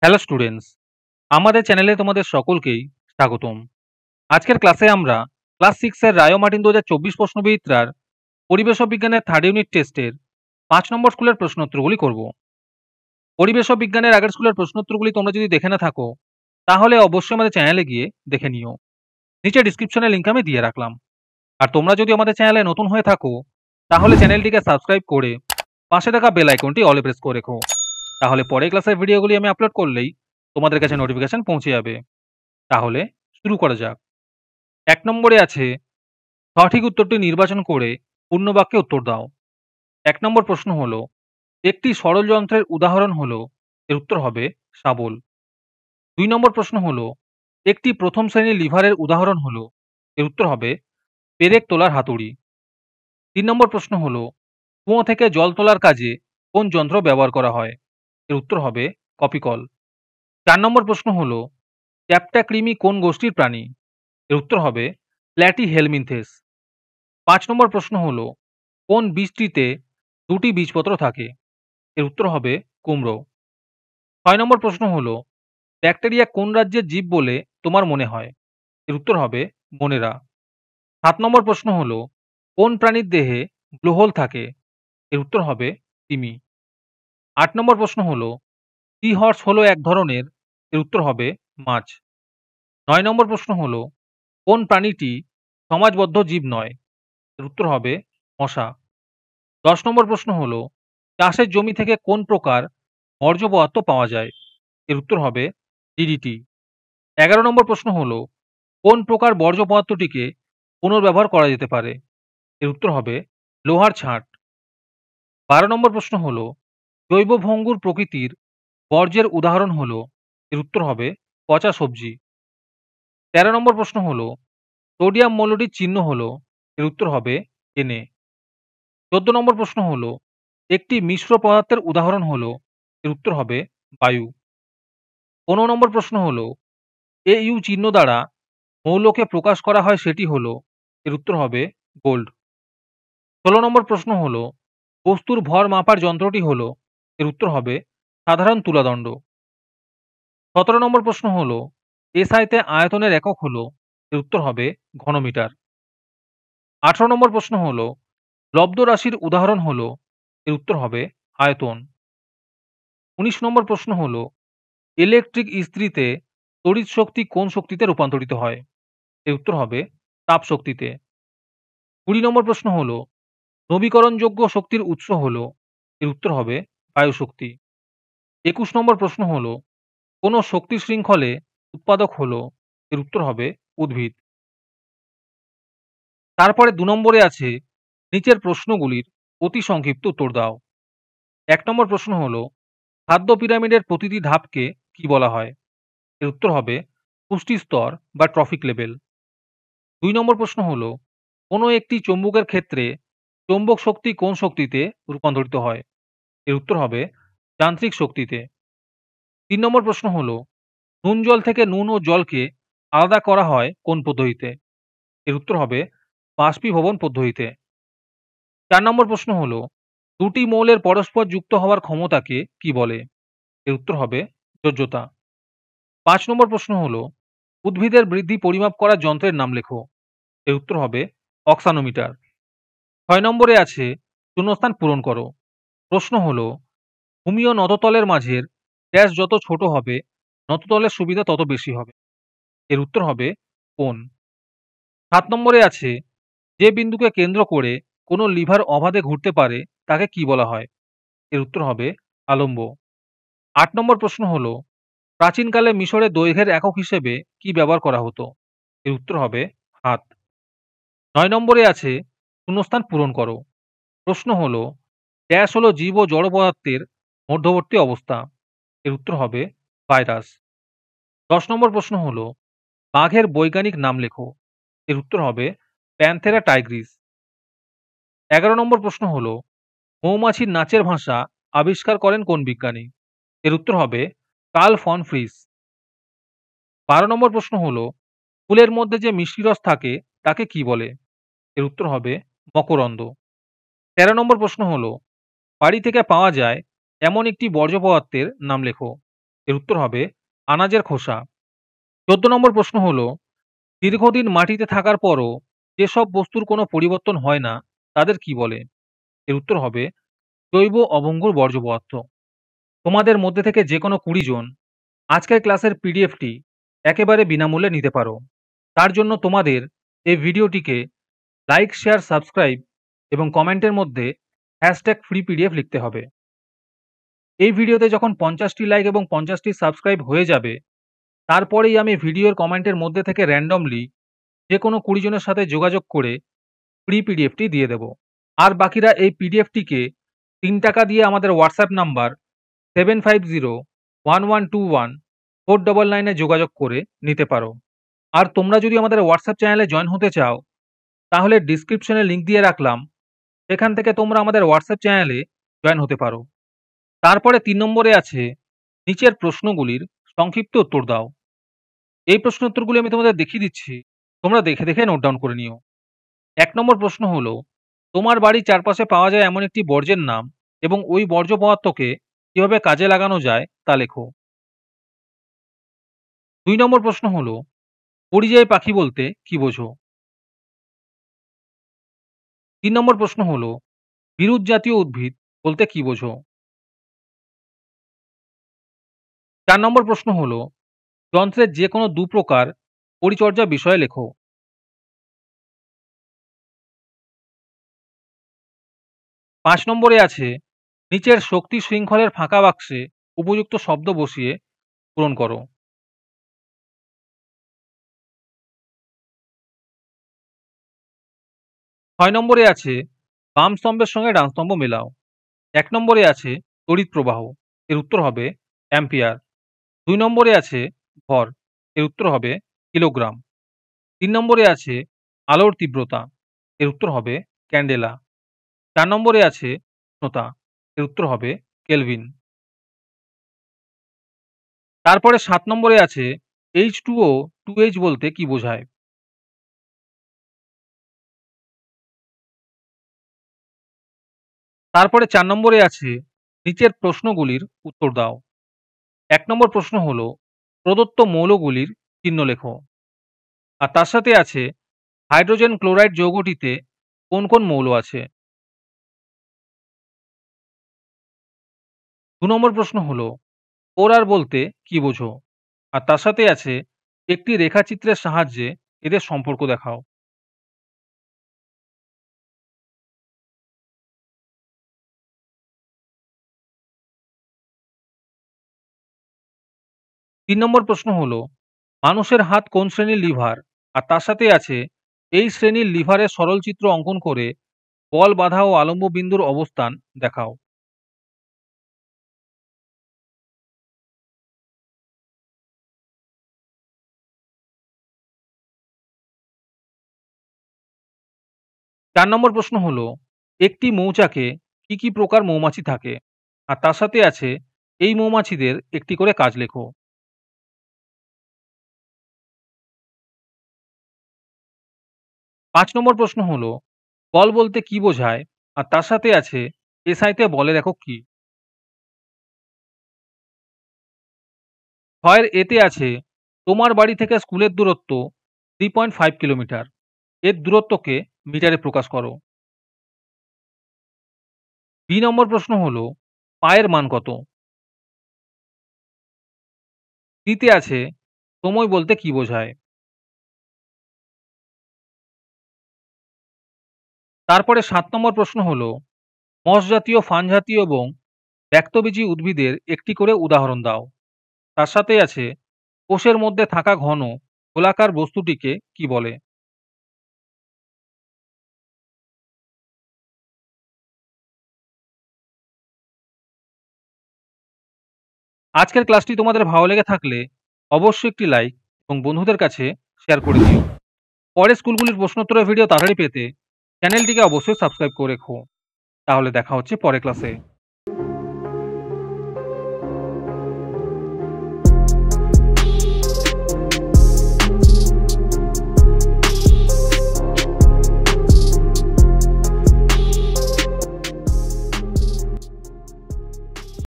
Hello students, আমাদের চ্যানেলে তোমাদের সকলকেই স্বাগতম। আজকের ক্লাসে আমরা ক্লাস 6 এর রায় ও মার্টিন 2024 প্রশ্নবিচিত্রার পরিবেশ ও বিজ্ঞানের থার্ড ইউনিট টেস্টের 5 নম্বর স্কুলের প্রশ্নোত্তরগুলি করব। পরিবেশ ও বিজ্ঞানের আগের স্কুলের প্রশ্নোত্তরগুলি তোমরা যদি দেখে না থাকো, তাহলে অবশ্যই আমাদের চ্যানেলে গিয়ে দেখে নিও। নিচে ডিসক্রিপশনে লিংক আমি দিয়ে রাখলাম। আর তোমরা যদি আমাদের চ্যানেলে নতুন হয়ে থাকো, তাহলে চ্যানেলটিকে সাবস্ক্রাইব করে পাশে থাকা বেল আইকনটি অলে প্রেস করে রেখো। তাহলে পরের ক্লাসের ভিডিওগুলি আমি আপলোড করলেই তোমাদের কাছে নোটিফিকেশন পৌঁছে যাবে। তাহলে শুরু করা যাক। ১ নম্বরে আছে সঠিক উত্তরটি নির্বাচন করে পূর্ণ বাক্যে উত্তর দাও। ১ নম্বর প্রশ্ন হলো, একটি সরল যন্ত্রের উদাহরণ হলো, এর উত্তর হবে শাবল। ২ নম্বর প্রশ্ন হলো, একটি প্রথম শ্রেণীর লিভারের উদাহরণ হলো, এর উত্তর হবে পেরেক তোলার হাতুড়ি। ৩ নম্বর প্রশ্ন হলো, কুয়ো থেকে জল তোলার কাজে কোন যন্ত্র ব্যবহার করা হয়? এর উত্তর হবে কপিকল। ৪ নম্বর প্রশ্ন হলো, চ্যাপ্টা কৃমি কোন গোষ্ঠীর প্রাণী? এর উত্তর হবে প্ল্যাটিহেলমিনথেস। ৫ নম্বর প্রশ্ন হলো, কোন বীজটিতে দুটি বীজপত্র থাকে? এর উত্তর হবে কুমড়ো। ৬ নম্বর প্রশ্ন হলো, ব্যাকটেরিয়া কোন রাজ্যের জীব বলে তোমার মনে হয়? এর উত্তর হবে মনেরা। ৭ নম্বর প্রশ্ন হলো, কোন প্রাণীর দেহে ব্লোহোল থাকে? এর উত্তর হবে তিমি। ৮ নম্বর প্রশ্ন হলো, সি হর্স হলো এক ধরনের, এর উত্তর হবে মাছ। ৯ নম্বর প্রশ্ন হলো, কোন প্রাণীটি সমাজবদ্ধ জীব নয়? এর উত্তর হবে মশা। ১০ নম্বর প্রশ্ন হলো, চাষের জমি থেকে কোন প্রকার বর্জ্য পদার্থ পাওয়া যায়? এর উত্তর হবে ডিডিটি। ১১ নম্বর প্রশ্ন হলো, কোন প্রকার বর্জ্য পদার্থটিকে পুনর্ব্যবহার করা যেতে পারে? এর উত্তর হবে লোহার ছাঁট। ১২ নম্বর প্রশ্ন হলো, জৈব ভঙ্গুর প্রকৃতির বর্জ্যের উদাহরণ হলো, এর উত্তর হবে পচা সবজি। ১৩ নম্বর প্রশ্ন হলো, সোডিয়াম মৌলটির চিহ্ন হলো, এর উত্তর হবে Na। ১৪ নম্বর প্রশ্ন হলো, একটি মিশ্র পদার্থের উদাহরণ হলো, এর উত্তর হবে বায়ু। ১৫ নম্বর প্রশ্ন হলো, Au চিহ্ন দ্বারা মৌলকে প্রকাশ করা হয় সেটি হলো, এর উত্তর হবে গোল্ড। ১৬ নম্বর প্রশ্ন হলো, বস্তুর ভর মাপার যন্ত্রটি হলো, এর উত্তর হবে সাধারণ তুলাদণ্ড। ১৭ নম্বর প্রশ্ন হলো, এসআইতে আয়তনের একক হলো, এর উত্তর হবে ঘনমিটার। ১৮ নম্বর প্রশ্ন হলো, লব্ধ রাশির উদাহরণ হলো, এর উত্তর হবে আয়তন। ১৯ নম্বর প্রশ্ন হলো, ইলেকট্রিক ইস্ত্রিতে তড়িৎ শক্তি কোন শক্তিতে রূপান্তরিত হয়? এর উত্তর হবে তাপ শক্তিতে। ২০ নম্বর প্রশ্ন হলো, নবীকরণযোগ্য শক্তির উৎস হলো, এর উত্তর হবে বায়ুশক্তি। ২১ নম্বর প্রশ্ন হলো, কোন শক্তি শৃঙ্খলে উৎপাদক হলো, এর উত্তর হবে উদ্ভিদ। তারপরে ২ নম্বরে আছে নিচের প্রশ্নগুলির অতি সংক্ষিপ্ত উত্তর দাও। ১ নম্বর প্রশ্ন হলো, খাদ্য পিরামিডের প্রতিটি ধাপকে কি বলা হয়? এর উত্তর হবে পুষ্টি স্তর বা ট্রফিক লেভেল। ২ নম্বর প্রশ্ন হলো, কোনো একটি চৌম্বকের ক্ষেত্রে চৌম্বক শক্তি কোন শক্তিতে রূপান্তরিত হয়? এর উত্তর হবে যান্ত্রিক শক্তিতে। ৩ নম্বর প্রশ্ন হলো, নুন জল থেকে নুন ও জলকে আলাদা করা হয় কোন পদ্ধতিতে? এর উত্তর হবে বাষ্পীভবন পদ্ধতিতে। ৪ নম্বর প্রশ্ন হলো, দুটি মৌলের পরস্পর যুক্ত হওয়ার ক্ষমতাকে কি বলে? এর উত্তর হবে যোজ্যতা। ৫ নম্বর প্রশ্ন হলো, উদ্ভিদের বৃদ্ধি পরিমাপ করার যন্ত্রের নাম লেখো। এর উত্তর হবে অক্সানোমিটার। ৬ নম্বরে আছে শূন্যস্থান পূরণ করো। প্রশ্ন হলো, ভূমি ও নদতলের মাঝের ড্যাশ যত ছোট হবে, নদতলের সুবিধা তত বেশি হবে। এর উত্তর হবে কোণ। ৭ নম্বরে আছে, যে বিন্দুকে কেন্দ্র করে কোনো লিভার অবাধে ঘুরতে পারে তাকে কি বলা হয়? এর উত্তর হবে আলম্ব। ৮ নম্বর প্রশ্ন হলো, প্রাচীনকালে মিশরে দৈর্ঘ্যের একক হিসেবে কি ব্যবহার করা হতো? এর উত্তর হবে হাত। ৯ নম্বরে আছে শূন্যস্থান পূরণ করো। প্রশ্ন হলো, ড্যাশ হলো জীব ও জড় পদার্থের মধ্যবর্তী অবস্থা। এর উত্তর হবে ভাইরাস। ১০ নম্বর প্রশ্ন হলো, বাঘের বৈজ্ঞানিক নাম লেখো। এর উত্তর হবে প্যান্থেরা টাইগ্রিস। ১১ নম্বর প্রশ্ন হলো, মৌমাছির নাচের ভাষা আবিষ্কার করেন কোন বিজ্ঞানী? এর উত্তর হবে কার্ল ফন ফ্রিস। ১২ নম্বর প্রশ্ন হলো, ফুলের মধ্যে যে মিষ্টি রস থাকে তাকে কি বলে? এর উত্তর হবে মকরন্দ। ১৩ নম্বর প্রশ্ন হলো, বাড়ি থেকে পাওয়া যায় এমন একটি বর্জ্য পদার্থের নাম লেখো। এর উত্তর হবে আনাজের খোসা। ১৪ নম্বর প্রশ্ন হলো, দীর্ঘদিন মাটিতে থাকার পরও যেসব বস্তুর কোনো পরিবর্তন হয় না তাদের কি বলে? এর উত্তর হবে জৈব অভঙ্গুর বর্জ্য পদার্থ। তোমাদের মধ্যে থেকে যে কোনো ২০ জন আজকের ক্লাসের পিডিএফটি একেবারে বিনামূল্যে নিতে পারো। তার জন্য তোমাদের এই ভিডিওটিকে লাইক, শেয়ার, সাবস্ক্রাইব এবং কমেন্টের মধ্যে #ফ্রি পিডিএফ লিখতে হবে। এই ভিডিওতে যখন ৫০টি লাইক এবং ৫০টি সাবস্ক্রাইব হয়ে যাবে, তারপরেই আমি ভিডিওর কমেন্টের মধ্যে থেকে র্যান্ডমলি যে কোনো ২০ জনের সাথে যোগাযোগ করে ফ্রি পিডিএফটি দিয়ে দেব। আর বাকিরা এই পিডিএফটিকে ৳৩ দিয়ে আমাদের হোয়াটসঅ্যাপ নাম্বার 7501121499 এ যোগাযোগ করে নিতে পারো। আর তোমরা যদি আমাদের হোয়াটসঅ্যাপ চ্যানেলে জয়েন হতে চাও, তাহলে ডিসক্রিপশনে লিংক দিয়ে রাখলাম, সেখান থেকে তোমরা আমাদের হোয়াটসঅ্যাপ চ্যানেলে জয়েন হতে পারো। তারপরে ৩ নম্বরে আছে নিচের প্রশ্নগুলির সংক্ষিপ্ত উত্তর দাও। এই প্রশ্ন উত্তরগুলি আমি তোমাদের দেখিয়ে দিচ্ছি, তোমরা দেখে দেখে নোট ডাউন করে নিও। ১ নম্বর প্রশ্ন হলো, তোমার বাড়ির চারপাশে পাওয়া যায় এমন একটি বর্জ্যের নাম এবং ওই বর্জ্য পদার্থকে কিভাবে কাজে লাগানো যায় তা লেখো। ২ নম্বর প্রশ্ন হলো, পরিযায়ী পাখি বলতে কি বোঝো? ৩ নম্বর প্রশ্ন হলো, বিরুৎ জাতীয় উদ্ভিদ বলতে কি বোঝো? ৪ নম্বর প্রশ্ন হলো, যন্ত্রের যে কোনো ২ প্রকার পরিচর্যা বিষয়ে লেখো। ৫ নম্বরে আছে, নিচের শক্তি শৃঙ্খলের ফাঁকা বাক্সে উপযুক্ত শব্দ বসিয়ে পূরণ করো। ৬ নম্বরে আছে, বাম স্তম্ভের সঙ্গে ডান স্তম্ভ মেলাও। ১ নম্বরে আছে তড়িৎ প্রবাহ, এর উত্তর হবে অ্যাম্পিয়ার। ২ নম্বরে আছে ভর, এর উত্তর হবে কিলোগ্রাম। ৩ নম্বরে আছে আলোর তীব্রতা, এর উত্তর হবে ক্যান্ডেলা। ৪ নম্বরে আছে উষ্ণতা, এর উত্তর হবে কেলভিন। তারপরে ৭ নম্বরে আছে H2O 2H বলতে কি বোঝায়? তারপরে ৪ নম্বরে আছে নিচের প্রশ্নগুলির উত্তর দাও। ১ নম্বর প্রশ্ন হলো, প্রদত্ত মৌলগুলির চিহ্ন লেখো। আর তার সাথে আছে হাইড্রোজেন ক্লোরাইড যৌগটিতে কোন কোন মৌল আছে? ২ নম্বর প্রশ্ন হলো, পোলার বলতে কি বোঝো? আর তার সাথে আছে একটি রেখাচিত্রের সাহায্যে এদের সম্পর্ক দেখাও। ৩ নম্বর প্রশ্ন হলো, মানুষের হাত কোন শ্রেণীর লিভার? আর তার সাথে আছে এই শ্রেণীর লিভারের সরল চিত্র অঙ্কন করে বল বাধা ও আলম্ব বিন্দুর অবস্থান দেখাও। চার নম্বর প্রশ্ন হলো, একটি মৌচাকে কি কি প্রকার মৌমাছি থাকে? আর তার সাথে আছে এই মৌমাছিদের একটি করে কাজ লেখো। ৫ নম্বর প্রশ্ন হলো, বল বলতে কি বোঝায়? আর তার সাথে আছে এসআইতে বলের একক কি? ৬ এর এতে আছে, তোমার বাড়ি থেকে স্কুলের দূরত্ব 3.5 কিলোমিটার। এর দূরত্বকে মিটারে প্রকাশ করো। বি নম্বর প্রশ্ন হলো, পায়ের মান কত? সিতে আছে, সময় বলতে কি বোঝায়? তারপরে ৭ নম্বর প্রশ্ন হলো, মস জাতীয়, ফান জাতীয় এবং ব্যক্তবীজী উদ্ভিদের একটি করে উদাহরণ দাও। তার সাথে আছে, কোষের মধ্যে থাকা ঘন গোলাকার বস্তুটিকে কি বলে? আজকের ক্লাসটি তোমাদের ভালো লেগে থাকলে অবশ্যই একটি লাইক এবং বন্ধুদের কাছে শেয়ার করে দিও। পরের স্কুলগুলির প্রশ্নোত্তরের ভিডিও তাড়াতাড়ি পেতে চ্যানেলটিকে অবশ্যই সাবস্ক্রাইব করে রেখো। তাহলে দেখা হচ্ছে পরের ক্লাসে।